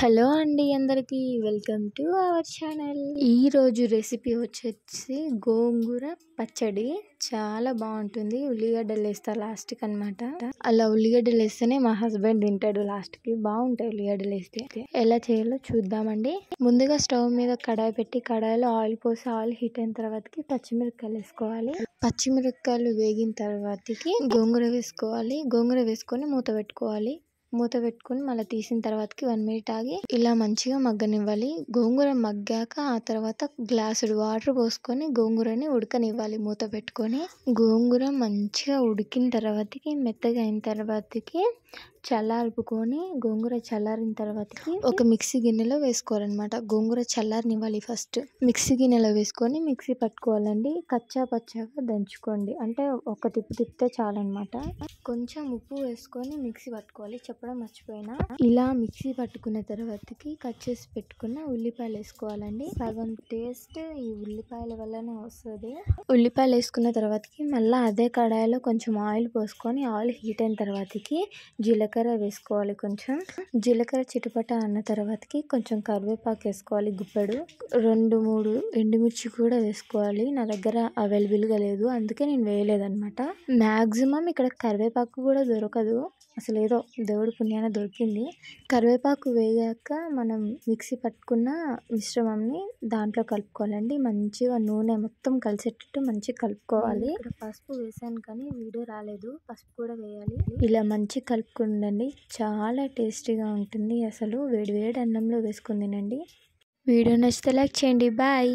Hello అండి అందరికీ welcome to our channel. ఈరోజు రెసిపీ వచ్చేసి గోంగూర పచ్చడి. చాలా బాగుంటుంది. ఉల్లిగడ్డలు వేస్తా లాస్ట్కి అనమాట. అలా ఉల్లిగడ్డలు వేస్తేనే మా హస్బెండ్ తింటాడు లాస్ట్కి. బాగుంటాయి ఉల్లిగడ్డలు వేస్తే. ఎలా చేయాలో చూద్దామండి. ముందుగా స్టవ్ మీద కడాయి పెట్టి కడాయిలో ఆయిల్ పోసి ఆయిల్ హీట్ అయిన తర్వాతకి పచ్చిమిరపకాయలు వేసుకోవాలి. పచ్చిమిరపకాయలు వేగిన తర్వాతకి గోంగూర వేసుకోవాలి. గోంగూర వేసుకొని మూత పెట్టుకొని మళ్ళీ తీసిన తర్వాతకి 1 మినిట్ ఆగి ఇలా మంచిగా మగ్గనివ్వాలి. గోంగూర మగ్గాక ఆ తర్వాత గ్లాసుడు వాటర్ పోసుకొని గోంగూరని ఉడకనివ్వాలి మూత పెట్టుకొని. గోంగూర మంచిగా ఉడికిన తర్వాతకి మెత్తగా అయిన తర్వాతకి చల్లార్పుకొని గోంగూర చల్లారిన తర్వాతకి ఒక మిక్సీ గిన్నెలో వేసుకోవాలన్నమాట. గోంగూర చల్లారనివ్వాలి ఫస్ట్. మిక్సీ గిన్నెలో వేసుకొని మిక్సీ పట్టుకోవాలండి. కచ్చా పచ్చాగా దంచుకోండి. అంటే ఒక తిప్పితే చాలన్నమాట. కొంచెం ఉప్పు వేసుకొని మిక్సీ పట్టుకోవాలి. చెప్పడం మర్చిపోయినా. ఇలా మిక్సీ పట్టుకున్న తర్వాతకి కట్ చేసి పెట్టుకున్న ఉల్లిపాయలు వేసుకోవాలండి. సగం టేస్ట్ ఈ ఉల్లిపాయల వల్లనే వస్తుంది. ఉల్లిపాయలు వేసుకున్న తర్వాతకి మళ్ళీ అదే కడాయిలో కొంచెం ఆయిల్ పోసుకొని ఆయిల్ హీట్ అయిన తర్వాతకి జీలకర్ర వేసుకోవాలి. కొంచెం జీలకర్ర చిటపట అన్న తర్వాతకి కొంచెం కరివేపాకు వేసుకోవాలి. గుప్పెడు 2-3 ఎండుమిర్చి కూడా వేసుకోవాలి. నా దగ్గర అవైలబుల్గా లేదు, అందుకే నేను వేయలేదన్నమాట. మ్యాక్సిమం ఇక్కడ కరివేపాకు కూడా దొరకదు. అసలు ఏదో దేవుడి పుణ్యాన దొరికింది. కరివేపాకు వేగాక మనం మిక్సీ పట్టుకున్న మిశ్రమంని దాంట్లో కలుపుకోవాలండి. మంచిగా నూనె మొత్తం కలిసేటట్టు మంచిగా కలుపుకోవాలి. ఇక్కడ పసుపు వేసాను కానీ వీడియో రాలేదు. పసుపు కూడా వేయాలి. ఇలా మంచిగా కలుపుకుండండి. చాలా టేస్టీగా ఉంటుంది. అసలు వేడి వేడి అన్నంలో వేసుకుని తినండి. వీడియో నచ్చితే లైక్ చేయండి. బాయ్.